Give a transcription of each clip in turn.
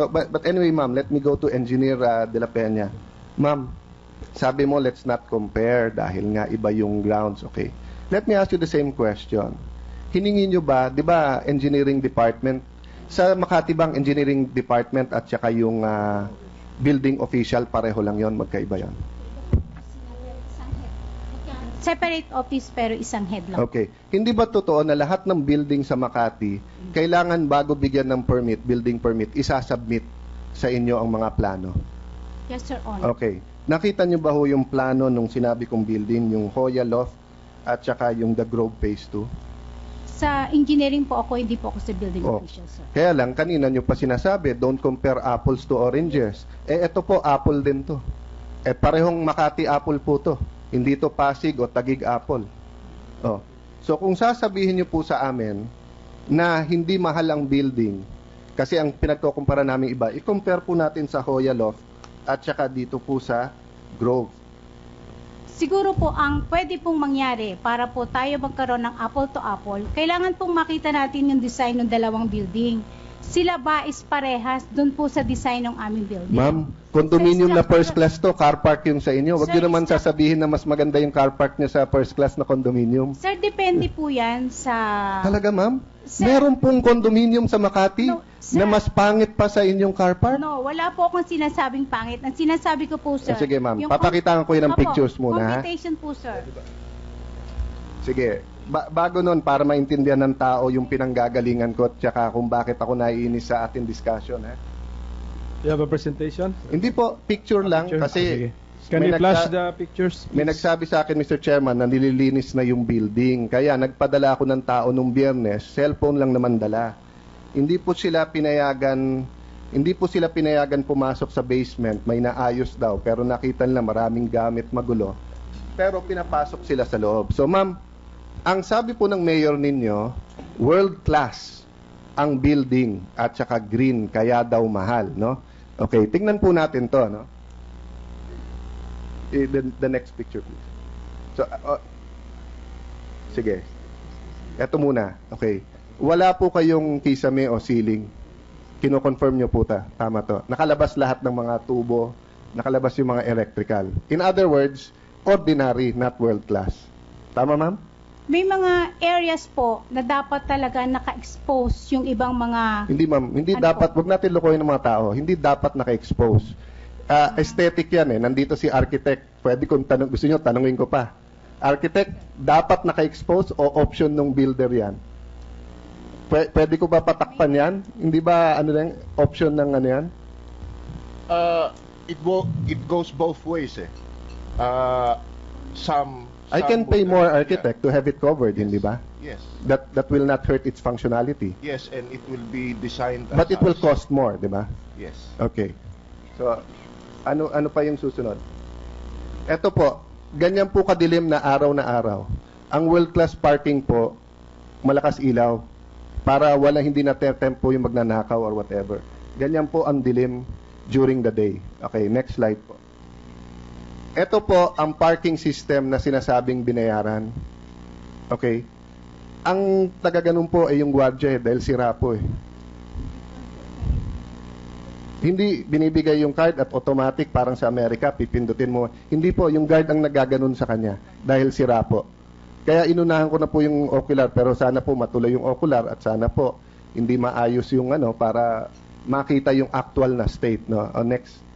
So, but anyway, ma'am, let me go to Engineer De La Peña. Ma'am, sabi mo, let's not compare dahil nga iba yung grounds. Okay. Let me ask you the same question. Hiningi nyo ba, di ba, engineering department, sa Makati bang engineering department at saka yung building official, pareho lang yon, magkaiba yon? Separate office pero isang head lang. Okay. Hindi ba totoo na lahat ng building sa Makati, kailangan bago bigyan ng permit, building permit, isasubmit sa inyo ang mga plano? Yes, Sir Honor. Okay. Nakita niyo ba ho yung plano nung sinabi kong building, yung Hoya Loft at saka yung The Grove Phase 2? Sa engineering po ako, hindi po ako sa building official, sir. Kaya lang, kanina niyo pa sinasabi, don't compare apples to oranges. Ito po, apple din to. Parehong Makati apple po to. Hindi to Pasig o Taguig apple. So kung sasabihin niyo po sa amin na hindi mahal ang building, kasi ang pinagkukumpara namin iba, i-compare po natin sa Hoya Loft at saka dito po sa Grove. Siguro po ang pwede pong mangyari para po tayo magkaroon ng apple to apple, kailangan pong makita natin yung design ng dalawang building. Sila ba is parehas doon po sa design ng aming building? Ma'am, condominium na first class to, car park yung sa inyo. Huwag niyo naman sasabihin na mas maganda yung car park niyo sa first class na condominium. Sir, depende po yan sa... Talaga, ma'am? Sir, meron pong condominium sa Makati na mas pangit pa sa inyong car park? No, wala po akong sinasabing pangit. Ang sinasabi ko po, sir... Sige, ma'am. Papakitaan ko yun ng pictures muna. Computation po, sir. Sige. Bago nun, para maintindihan ng tao yung pinanggagalingan ko at saka kung bakit ako naiinis sa ating discussion. You have a presentation? Hindi po, picture lang. Picture? Kasi Can you flash the pictures? May nagsabi sa akin, Mr. Chairman, na nililinis na yung building. Kaya nagpadala ako ng tao nung Biyernes, cellphone lang naman dala. Hindi po sila pinayagan pumasok sa basement. May naayos daw, pero nakita nila maraming gamit magulo. Pero pinapasok sila sa loob. So, ma'am, ang sabi po ng mayor ninyo, world class ang building at saka green, kaya daw mahal, no? Okay, tingnan po natin to, no? The next picture, please. So, sige. Ito muna. Okay. Wala po kayong kisame o ceiling. Kino-confirm nyo po tama to. Nakalabas lahat ng mga tubo, nakalabas yung mga electrical. In other words, ordinary, not world class. Tama, ma'am? May mga areas po na dapat talaga naka-expose yung ibang mga... Hindi, ma'am. Hindi dapat, wag natin lokohin ng mga tao. Hindi dapat naka-expose. Aesthetic yan eh. Nandito si architect. Pwede kung gusto nyo, tanungin ko pa. Architect, dapat naka-expose o option ng builder yan? Pwede ko ba patakpan yan? Hindi ba option ng ano yan? It goes both ways eh. I can pay more architect to have it covered, hindi ba? Yes. That will not hurt its functionality. Yes, and it will be designed But it will cost more, di ba? Yes. Okay. So, ano pa yung susunod? Ito po, ganyan po kadilim na araw. Ang world-class parking po, malakas ilaw para hindi na tempo yung magnanakaw or whatever. Ganyan po ang dilim during the day. Okay, next slide po. Ito po ang parking system na sinasabing binayaran. Okay? Ang taga-ganun po ay yung gwardiya dahil sira po eh. Hindi binibigay yung card at automatic parang sa Amerika, pipindutin mo. Hindi po, yung guard ang nagaganon sa kanya dahil sira po. Kaya inunahan ko na po yung ocular pero sana po matuloy yung ocular at sana po hindi maayos yung para makita yung actual na state. No? Next.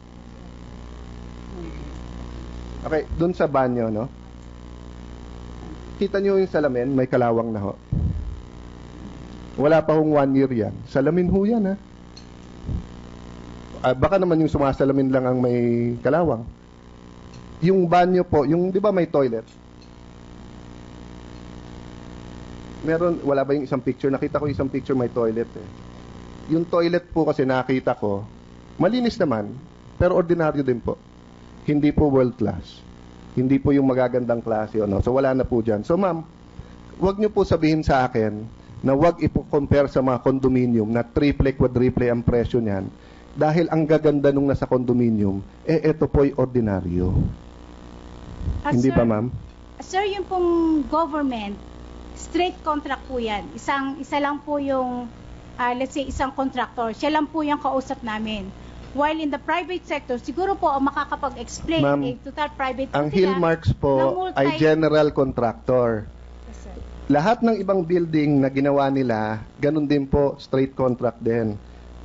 Okay, dun sa banyo, no? Kita nyo yung salamin, may kalawang na ho. Wala pa hong 1 year yan. Salamin ho yan, ha? Baka naman yung sumasalamin lang ang may kalawang. Yung banyo po, di ba may toilet? Wala ba yung isang picture? Nakita ko isang picture, may toilet eh. Yung toilet po kasi nakita ko, malinis naman, pero ordinaryo din po. Hindi po world class. Hindi po yung magagandang klase. So wala na po dyan. So ma'am, wag nyo po sabihin sa akin na wag ipo-compare sa mga condominium na triple, quadruple ang presyo niyan. Dahil ang gaganda nung nasa condominium, ito po'y ordinaryo. Hindi ba ma'am? Sir, yung pong government, straight contract po yan. Isa lang po yung let's say isang contractor, siya lang po yung kausap namin. While in the private sector, siguro po ang makakapag-explain, Ma'am, total private Ang sila, Hillmarks na po multi- ay general contractor. Yes, sir. Lahat ng ibang building na ginawa nila, ganun din po, straight contract din.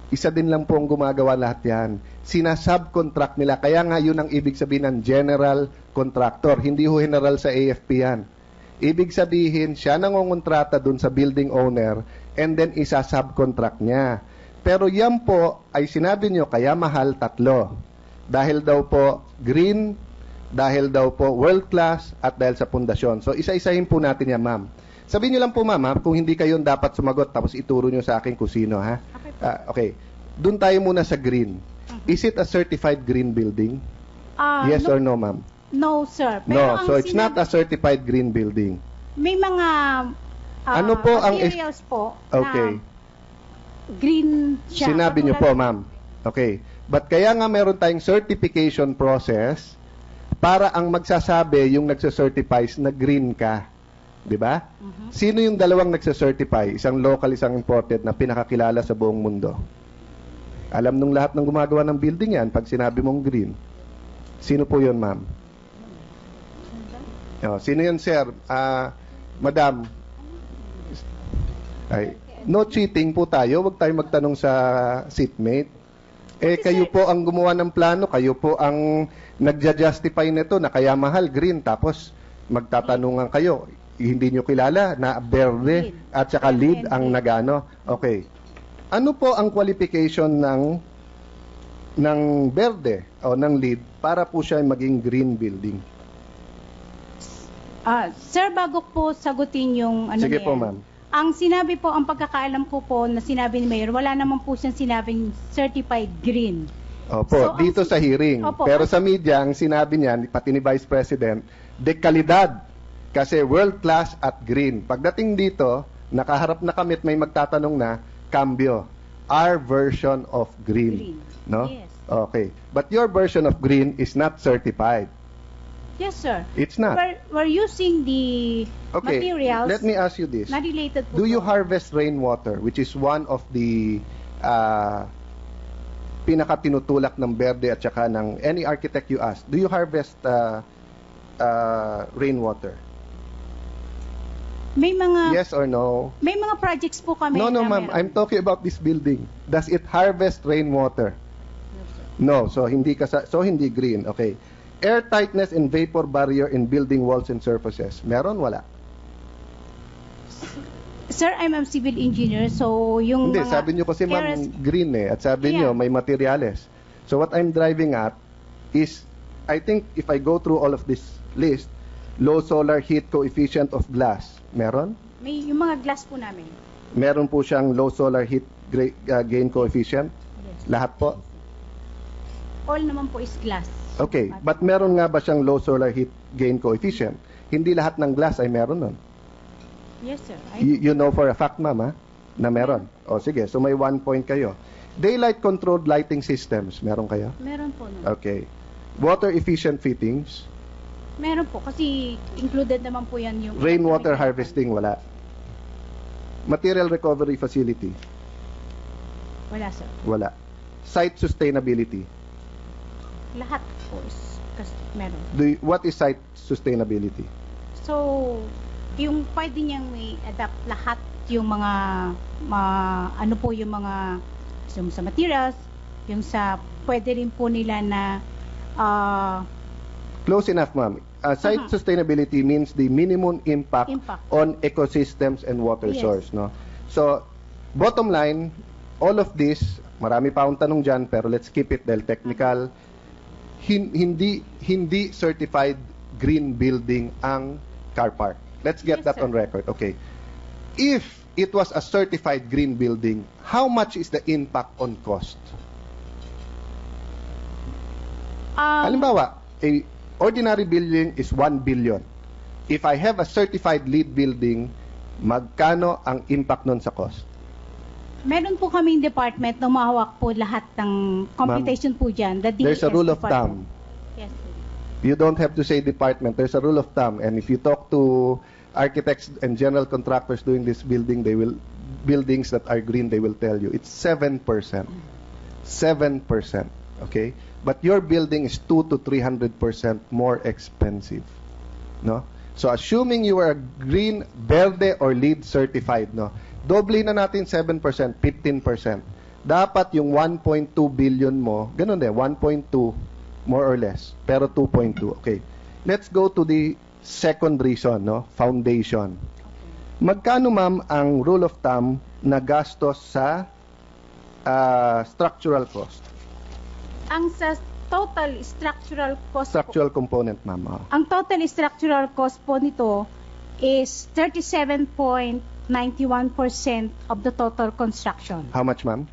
Isa din lang po ang gumagawa lahat yan. Sinasubcontract nila. Kaya nga yun ang ibig sabihin ng general contractor. Hindi ho general sa AFP yan. Ibig sabihin, siya nangongontrata dun sa building owner and then isa-subcontract niya. Pero yan po ay sinabi nyo, kaya mahal, 3. Dahil daw po green, dahil daw po world class, at dahil sa pundasyon. So isa-isahin po natin yan, ma'am. Sabihin nyo lang po, ma'am, kung hindi kayo dapat sumagot, tapos ituro nyo sa akin kung sino, ha? Okay po. Okay. Doon tayo muna sa green. Is it a certified green building? Yes no, or no, ma'am? no, sir. Pero No, ang so it's not sinabi- a certified green building. May mga Ano po ang materials po Okay. na green siya. Sinabi nyo po, Katulad- ma'am. Okay. But kaya nga meron tayong certification process para ang magsasabi yung nagsacertify na green ka. Di ba? Sino yung dalawang nagsacertify? Isang local, isang imported na pinakakilala sa buong mundo. Alam nung lahat ng gumagawa ng building yan pag sinabi mong green. Sino po yun, ma'am? Sino yun, sir? Madam. Ay, no cheating po tayo. Huwag tayo magtanong sa seatmate. Kayo po ang gumawa ng plano. Kayo po ang nagja-justify nito na kaya mahal, green. Tapos, magtatanungan kayo. Hindi nyo kilala na verde at saka lead ang nagano. Okay. Ano po ang qualification ng verde o ng lead para po siya maging green building? Sir, bago po sagutin yung ano Sige na po, yan, ma'am. ang sinabi po, ang pagkakaalam ko po na sinabi ni Mayor, wala naman po siyang sinabing certified green. Opo, So, ang dito si- sa hearing. Opo, Pero ang- sa media, ang sinabi niya, pati ni Vice President, dekalidad. Kasi world class at green. Pagdating dito, nakaharap na kami at may magtatanong na, cambio. Our version of green. Green. No? Yes. Okay. But your version of green is not certified. Yes, sir. It's not. We're using the Okay. materials Let me ask you this. na related po. Do you doon. harvest rainwater, which is one of the pinakatinutulak ng Verde at saka ng any architect you ask? Do you harvest rainwater? May mga Yes or no? may mga projects po kami. No, na ma'am. meron. I'm talking about this building. Does it harvest rainwater? No. So hindi hindi green. Okay. Air tightness and vapor barrier in building walls and surfaces. Meron? Wala. Sir, I'm a civil engineer, so yung Hindi, mga sabi niyo kasi ma'am areas- green eh. At sabi Yeah. niyo may materials. So what I'm driving at is, I think if I go through all of this list, low solar heat coefficient of glass. Meron? may yung mga glass po namin. Meron po siyang low solar heat gain coefficient? Yes. Lahat po? All naman po is glass. Okay. But meron nga ba siyang low solar heat gain coefficient? Hindi lahat ng glass ay meron nun. Yes, sir. You know for a fact, ma'am, ha? Na meron. O sige, so may 1 point kayo. Daylight controlled lighting systems, meron kayo? Meron po. No? Okay. Water efficient fittings. Meron po kasi included naman po yan yung Rainwater harvesting, wala. Material recovery facility, Wala, sir. wala. Site sustainability. Lahat po is kasi meron. What is site sustainability? So, yung pwede niyang may adapt lahat yung mga ano po yung mga yung sa materials, yung sa pwede rin po nila na Close enough, ma'am. Site sustainability means the minimum impact, Impact. on ecosystems and water Yes. source, no? So, bottom line, all of this, marami pa akong tanong dyan, pero let's keep it dahil technical. Hindi certified green building ang car park. Let's get Yes, that sir. on record. Okay. If it was a certified green building, how much is the impact on cost? Halimbawa, a ordinary building is 1 billion. If I have a certified LEED building, magkano ang impact nun sa cost? meron po kaming department na mahawak po lahat ng computation po dyan. The There's a DES rule of department. thumb. Yes, sir. You don't have to say department. There's a rule of thumb. And if you talk to architects and general contractors doing this building, they will buildings that are green, they will tell you, it's 7%. 7%. Okay? But your building is 200 to 300% more expensive. No? So assuming you are green, verde, or LEED certified, no? Doble na natin 7%, 15%. Dapat yung 1.2 billion mo, ganun din, 1.2 more or less, pero 2.2. Okay. Let's go to the second reason, no? Foundation. Magkano, ma'am, ang rule of thumb na gastos sa structural cost? Ang sa total structural cost Structural component, ma'am. ang total structural cost po nito is 37.91% of the total construction. How much, ma'am?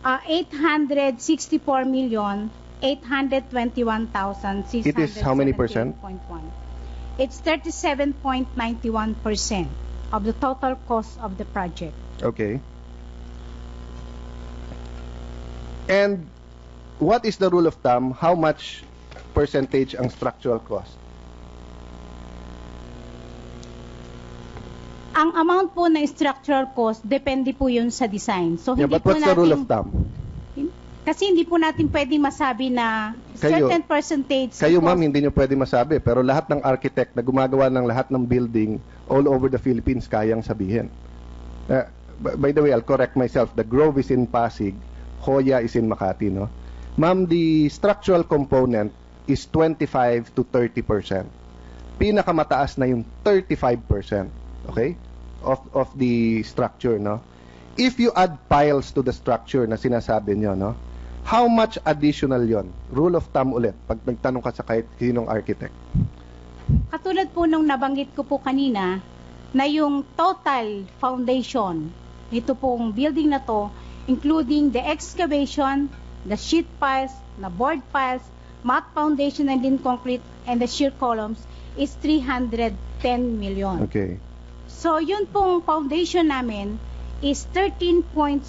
864,821,600. It is how many percent? It's 37.91% of the total cost of the project. Okay. And what is the rule of thumb? How much percentage ang structural cost? Ang amount po na structural cost, depende po yun sa design. So, Yeah, hindi but po what's the rule of natin, thumb? kasi hindi po natin pwedeng masabi na certain percentage. Kayo, ma'am, cost. hindi nyo pwede masabi. Pero lahat ng architect na gumagawa ng lahat ng building all over the Philippines, kayang sabihin. By the way, I'll correct myself. The Grove is in Pasig. Hoya is in Makati, no? Ma'am, the structural component is 25 to 30%. Pinakamataas na yung 35%. Okay? Of the structure, no? If you add piles to the structure na sinasabi nyo, no? How much additional yon? Rule of thumb ulit, pag nagtanong ka sa kahit sinong architect. Katulad po nung nabanggit ko po kanina, na yung total foundation nito pong building na to, including the excavation, the sheet piles, the board piles, mat foundation and in concrete, and the shear columns, is 310 million. Okay. So, yun pong foundation namin is 13.63%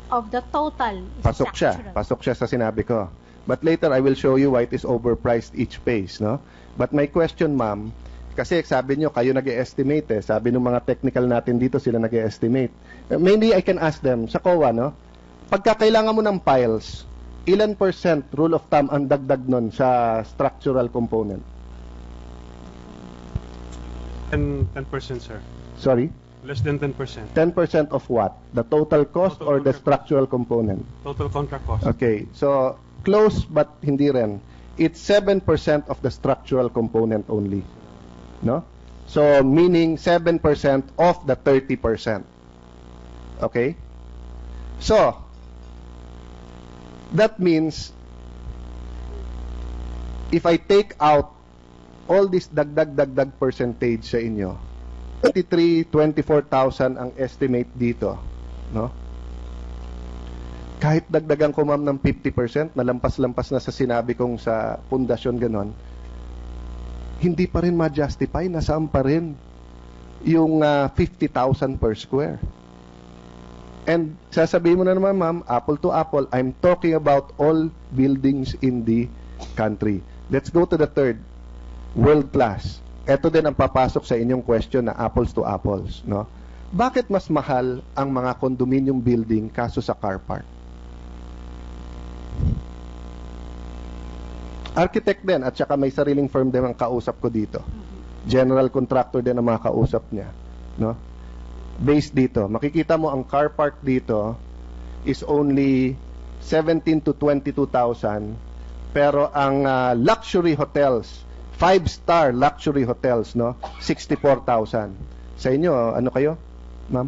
of the total Pasok siya. structural. Pasok siya sa sinabi ko. But later, I will show you why it is overpriced each phase, no? But my question, ma'am, kasi sabi nyo, kayo nag-estimate eh. Sabi ng mga technical natin dito, sila nag-estimate. Maybe I can ask them, sa COA, no? Pagka kailangan mo ng piles, ilan percent rule of thumb ang dagdag nun sa structural component? 10%, sir. Sorry? Less than 10%. 10% of what? The total cost Total or the contract. structural component? Total contract cost. Okay, so close but hindi rin. It's 7% of the structural component only. No? So meaning 7% of the 30%. Okay? So that means if I take out all this dagdag percentage sa inyo, 24,000 ang estimate dito, no? Kahit dagdagan ko, ma'am, ng 50%, na lampas-lampas na sa sinabi kong sa pundasyon ganon, hindi pa rin ma-justify, nasaan pa rin yung 50,000 per square. And sasabihin mo na naman, ma'am, apple to apple, I'm talking about all buildings in the country. Let's go to the third, world class. Ito din ang papasok sa inyong question na apples to apples, no? Bakit mas mahal ang mga condominium building kaso sa car park? Architect din at saka may sariling firm din ang kausap ko dito. General contractor din ang mga kausap niya, no? Based dito, makikita mo ang car park dito is only 17 to 22,000, pero ang luxury hotels, 5-star luxury hotels, no? 64,000. Sa inyo, ano kayo, ma'am?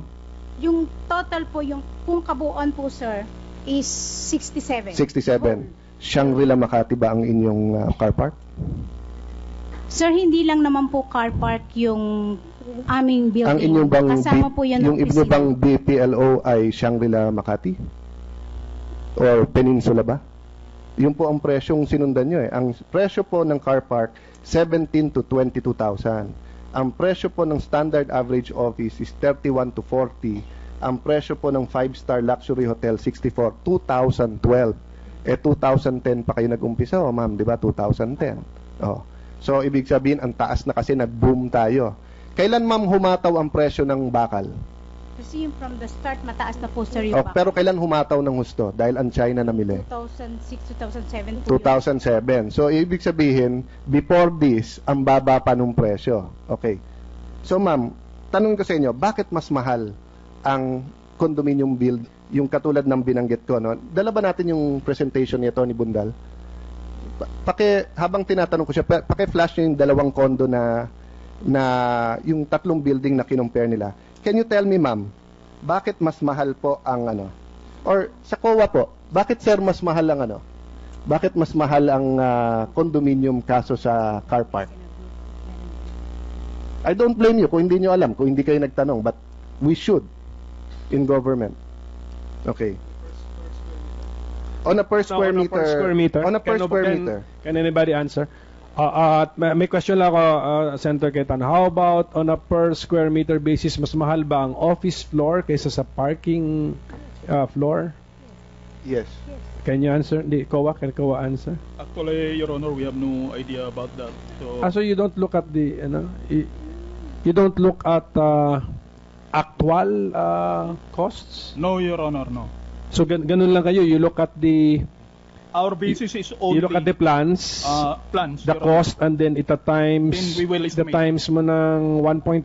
Yung total po, yung kung kabuuan po, sir, is 67. 67. Shangri-La Makati ba ang inyong car park? Sir, hindi lang naman po car park yung aming building. Ang inyong bang Kasama po yan ng yung inyong bang BPLO ay Shangri-La Makati? Or Peninsula ba? Yun po ang presyong sinundan nyo eh. Ang presyo po ng car park, 17 to 22,000. Ang presyo po ng standard average office is 31 to 40. Ang presyo po ng 5-star luxury hotel, 64, 2012. 2010 pa kayo nag-umpisa, ma'am, di ba? 2010. So, ibig sabihin, ang taas na kasi nag-boom tayo. Kailan, ma'am, humataw ang presyo ng bakal? Kasi yung from the start, mataas na po, sir, yung Oh, pero kailan humataw ng husto? Dahil ang China namili. 2006, 2007 po. 2007. So, ibig sabihin, before this, ang baba pa nung presyo. Okay. So, ma'am, tanong ko sa inyo, bakit mas mahal ang condominium build, yung katulad ng binanggit ko, no? Dala ba natin yung presentation ni Tony Bundal? Habang tinatanong ko siya, paki-flash niyo yung dalawang condo na yung tatlong building na kinumpare nila. Can you tell me, ma'am, bakit mas mahal po ang or sa COA po, bakit sir mas mahal ang bakit mas mahal ang condominium kaso sa car park? I don't blame you kung hindi nyo alam, kung hindi kayo nagtanong, but we should in government. Okay. On a per square meter. On a per square meter. Can anybody answer? May question lang ako, Senator Cayetano. How about on a per square meter basis, mas mahal ba ang office floor kaysa sa parking floor? Yes. Can you answer? Can COA answer? Actually, Your Honor, we have no idea about that. So, So you don't look at the, you don't look at actual costs? no, Your Honor, no. So ganun lang kayo, you look at the Our basis is only you look at the plans, plans, the Your Honor. cost, and then ita times Then we will the estimate. times mo ng 1.1.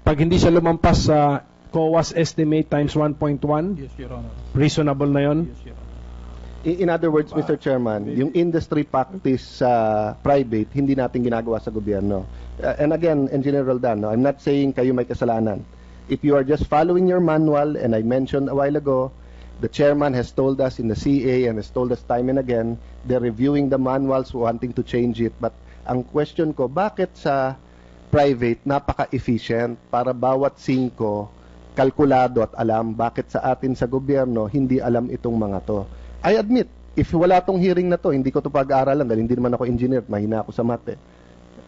Pag hindi siya lumampas sa COA's estimate times 1.1, Yes, Your Honor. reasonable na yon. Yes, Your Honor. In other words, Mr. Chairman, yung industry practice sa private, hindi natin ginagawa sa gobyerno. And again, Engineer Roldan, I'm not saying kayo may kasalanan. If you are just following your manual, and I mentioned a while ago, the chairman has told us in the CA and has told us time and again, they're reviewing the manuals, wanting to change it. But ang question ko, bakit sa private napaka-efficient para bawat 5 kalkulado at alam, bakit sa atin sa gobyerno hindi alam itong mga to? I admit, if wala tong hearing na to, hindi ko to pag-aaralan dahil hindi naman ako engineer, mahina ako sa math eh.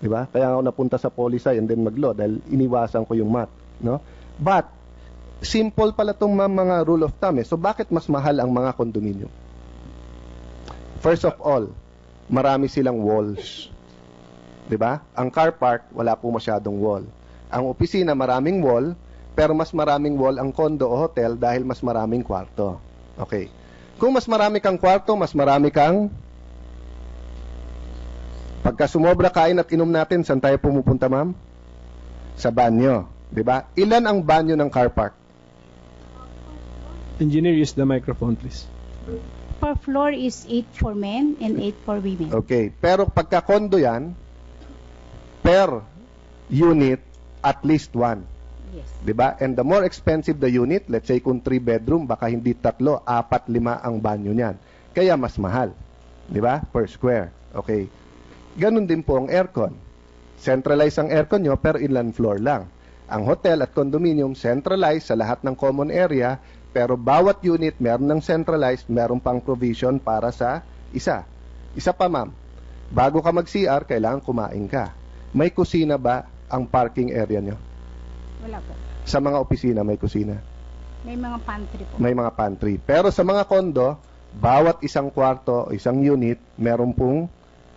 Di ba? Kaya ako napunta sa poli-sci and then mag-law dahil iniwasan ko yung math, no? But simple pala itong mga rule of thumb eh. So bakit mas mahal ang mga condominium? First of all, marami silang walls. 'Di ba? Ang car park wala po masyadong wall. Ang opisina maraming wall, pero mas maraming wall ang condo o hotel dahil mas maraming kwarto. Okay. Kung mas marami kang kwarto, mas marami kang pagka sumobra kain at inom natin, saan tayo pumupunta, ma'am? Sa banyo. 'Di ba? Ilan ang banyo ng car park? Engineer, use the microphone, please. Per floor is 8 for men and 8 for women. Okay. Pero pagka condo yan, per unit, at least 1. Yes. Diba? And the more expensive the unit, let's say kung 3 bedroom, baka hindi 3, 4, 5 ang banyo niyan. Kaya mas mahal. Diba? Per square. Okay. Ganun din po ang aircon. Centralize ang aircon nyo, pero ilan floor lang. Ang hotel at condominium, centralized sa lahat ng common area, pero bawat unit meron ng centralized, meron pang provision para sa isa. Isa pa, ma'am. Bago ka mag-CR, kailangan kumain ka. May kusina ba ang parking area nyo? Wala po. Sa mga opisina, may kusina. May mga pantry po. May mga pantry. Pero sa mga kondo, bawat isang kwarto o isang unit, meron pong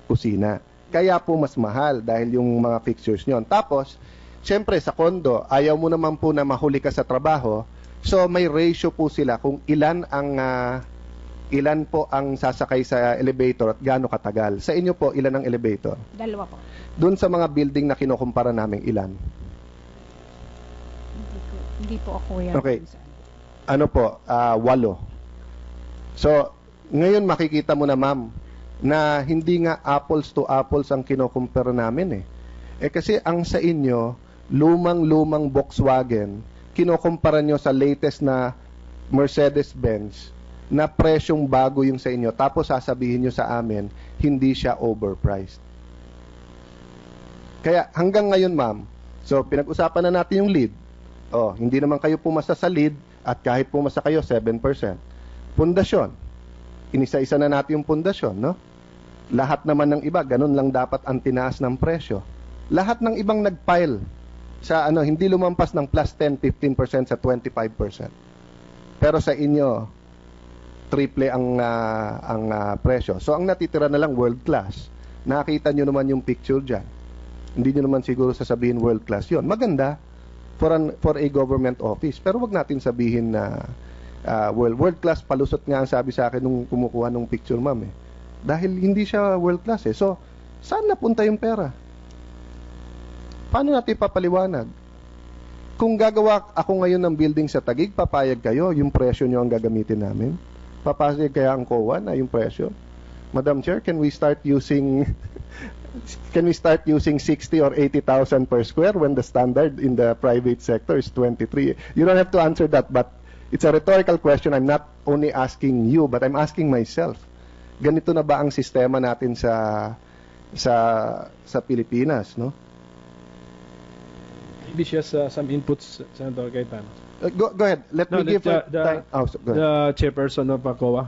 kusina. Kaya po mas mahal dahil yung mga fixtures nyo. Tapos, syempre sa kondo, ayaw mo naman po na mahuli ka sa trabaho. So may ratio po sila kung ilan po ang sasakay sa elevator at gaano katagal. Sa inyo po, ilan ang elevator? 2 po. Doon sa mga building na kinukumpara namin, ilan? Hindi po ako yan. Okay. Ano po? 8. So, ngayon makikita mo na, ma'am, na hindi nga apples to apples ang kinukumpara namin eh. Kasi ang sa inyo, lumang-lumang Volkswagen, kinukumpara nyo sa latest na Mercedes-Benz na presyong bago yung sa inyo, tapos sasabihin nyo sa amin, hindi siya overpriced. Kaya hanggang ngayon, ma'am, so pinag-usapan na natin yung lead. Hindi naman kayo pumasa sa lead at kahit pumasa kayo, 7%. Pundasyon. Inisa-isa na natin yung pundasyon, no? Lahat naman ng iba, ganun lang dapat ang tinaas ng presyo. Lahat ng ibang nag-file sa hindi lumampas ng plus 10, 15% sa 25%. Pero sa inyo, triple ang presyo. So ang natitira na lang world class. Nakita nyo naman yung picture dyan. Hindi nyo naman siguro sasabihin world class yon. Maganda, for a government office. Pero wag natin sabihin na world class palusot nga ang sabi sa akin nung kumukuha ng picture, ma'am, eh. Dahil hindi siya world class, eh. So, saan napunta yung pera? Paano natin papaliwanag? Kung gagawa ako ngayon ng building sa Taguig, papayag kayo, yung presyo nyo ang gagamitin namin? Papayag kaya ang COA na yung presyo? Madam Chair, can we start using 60 or 80,000 per square when the standard in the private sector is 23? You don't have to answer that, but it's a rhetorical question. I'm not only asking you, but I'm asking myself. Ganito na ba ang sistema natin sa Pilipinas, no? Maybe she has some inputs, Senator Cayetano. Go ahead. Let me give her time. The chairperson of COA.